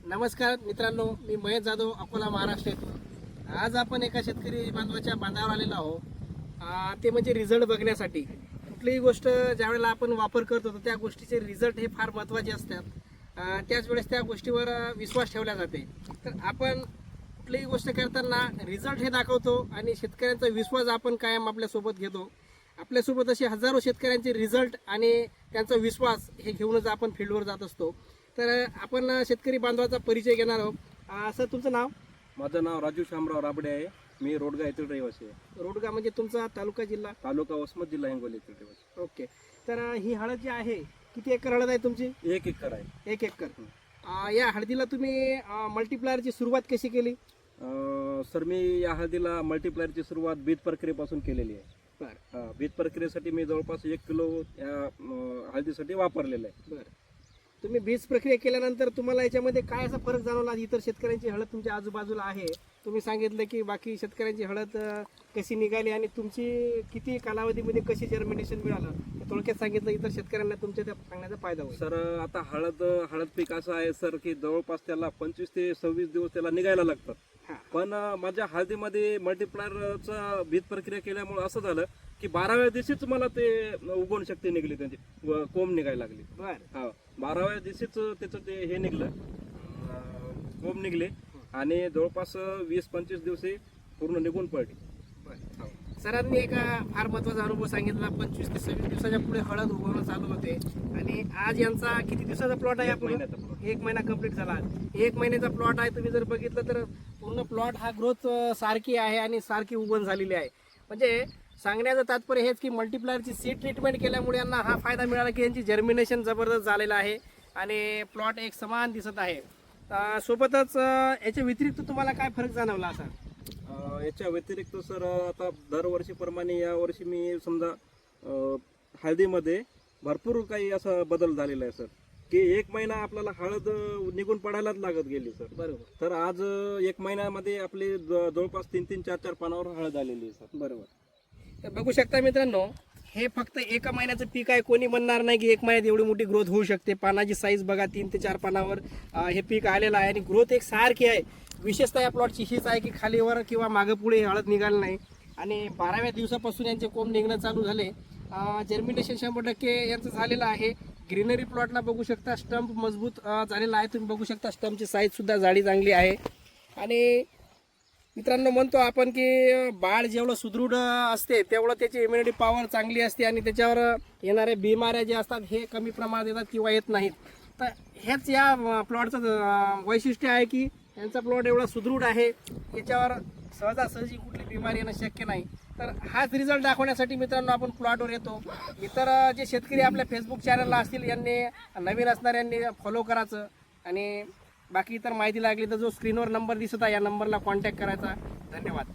नमस्कार मित्रांनो, मी महेश जाधव, अकोला, महाराष्ट्र येथून. आज आपण एका शेतकरी बांधवाच्या बांधावर आलेलो आहोत. ते म्हणजे रिझल्ट बघण्यासाठी. कुठलीही गोष्ट ज्यावेळेला आपण वापर करतो तर त्या गोष्टीचे रिझल्ट हे फार महत्त्वाचे असतात. त्याच वेळेस त्या गोष्टीवर विश्वास ठेवला जाते. तर आपण कुठलीही गोष्ट करताना रिझल्ट हे दाखवतो आणि शेतकऱ्यांचा विश्वास आपण कायम आपल्यासोबत घेतो. आपल्यासोबत असे हजारो शेतकऱ्यांचे रिझल्ट आणि त्यांचा विश्वास हे घेऊनच आपण फील्डवर जात असतो. तर आपण शेतकरी बांधवाचा परिचय घेणार आहोत. सर, तुमचं नाव? माझं नाव राजू शामराव राबडे आहे. मी रोडगा येथील रहिवासी आहे. रोडगा म्हणजे तुमचा तालुका, जिल्हा? तालुका वसमत, जिल्हा हिंगोली येथील रहिवासी. ओके. तर ही हळद जी आहे, किती एकर हळद आहे तुमची? 1 एकर आहे. 1 एकर. या हळदीला तुम्ही मल्टीप्लायरची सुरुवात कशी केली? सर, मी या हळदीला मल्टीप्लायरची सुरुवात बीज प्रक्रियेपासून केलेली आहे. बरं. बीज प्रक्रियेसाठी मी जवळपास 1 किलो या हळदीसाठी वापरलेलं आहे. बरं. तुम्ही बीज प्रक्रिया केल्यानंतर तुम्हाला याच्यामध्ये काय असा फरक जाणवला? इतर शेतकऱ्यांची हळद तुमच्या आजूबाजूला आहे, तुम्ही सांगितलं की बाकी शेतकऱ्यांची हळद कशी निघाली आणि तुमची किती कालावधीमध्ये कशी जर्मिनेशन मिळालं, ते थोडक्यात सांगितलं. इतर शेतकऱ्यांना तुमच्या त्या सांगण्याचा फायदा होईल. सर, आता हळद पीक असं आहे सर की जवळपास त्याला 25 ते 26 दिवस त्याला निघायला लागतात. पण माझ्या हळदीमध्ये मल्टीप्लायरचा बीज प्रक्रिया केल्यामुळे असं झालं की 12व्या दिवशीच मला ते उगवण शक्ती निघली, त्यांची कोंब निघायला लागली. हा, 12व्या दिवशीच त्याचं ते हे निघलं, कोंब निघले आणि जवळपास 20-25 दिवशी पूर्ण निघून पडली. सरांनी एक फार महत्वाचा अनुभव सांगितला. 25 ते 26 दिवसाच्या पुढे हळद उगवणं चालू होते आणि आज यांचा किती दिवसाचा प्लॉट आहे? 1 महिना कंप्लीट झाला. 1 महिन्याचा प्लॉट आहे. तुम्ही जर बघितलं तर पूर्ण प्लॉट हा ग्रोथ सारखी आहे आणि सारखी उगवण झालेली आहे. म्हणजे सांगण्याचं तात्पर्य हेच की मल्टीप्लायरची सीड ट्रीटमेंट केल्यामुळे यांना हा फायदा मिळाला की यांची जर्मिनेशन जबरदस्त झालेलं आहे आणि प्लॉट एक समान दिसत आहे. सोबतच याच्या व्यतिरिक्त तुम्हाला काय फरक जाणवला असा? याच्या व्यतिरिक्त सर, आता दरवर्षीप्रमाणे यावर्षी मी समजा हळदीमध्ये भरपूर काही असा बदल झालेला आहे सर, की 1 महिना आपल्याला हळद निघून पडायलाच लागत गेली सर. बरोबर. तर आज 1 महिन्यामध्ये आपली जवळपास 3-3, 4-4 पानावर हळद आलेली आहे सर. बरोबर. तर बघू शकता मित्रांनो, हे फक्त 1 महिन्याचं पीक आहे. कोणी म्हणणार नाही की 1 महिन्यात एवढी मोठी ग्रोथ होऊ शकते. पानाची साईज बघा, 3 ते 4 पानावर हे पीक आलेलं आहे आणि ग्रोथ एक सारखी आहे. विशेषतः या प्लॉटची हीच आहे की खालीवर किंवा मागं पुढे हळद निघाली नाही आणि 12व्या दिवसापासून यांचे कोंब निघणं चालू झाले. जर्मिनेशन 100% यांचं झालेलं आहे. ग्रीनरी प्लॉटला बघू शकता, स्टंप मजबूत झालेला आहे. तुम्ही बघू शकता स्टंपची साईजसुद्धा जाडी चांगली आहे. आणि मित्रांनो, म्हणतो आपण की बाळ जेवढं सुदृढ असते तेवढं त्याची इम्युनिटी पॉवर चांगली असते आणि त्याच्यावर येणाऱ्या बिमाऱ्या जे असतात हे कमी प्रमाणात येतात किंवा येत नाहीत. तर हेच या प्लॉटचं वैशिष्ट्य आहे की यांचा प्लॉट एवढा सुदृढ आहे, याच्यावर सहजासहजी कुठली बिमारी येणं शक्य नाही. तर हाच रिझल्ट दाखवण्यासाठी मित्रांनो आपण प्लॉटवर येतो. इतर जे शेतकरी आपल्या फेसबुक चॅनलला असतील यांनी, नवीन असणाऱ्यांनी फॉलो करायचं आणि बाकी इतर माहिती लागली तर जो स्क्रीनवर नंबर दिसत आहे या नंबरला कॉन्टॅक्ट करायचा. धन्यवाद.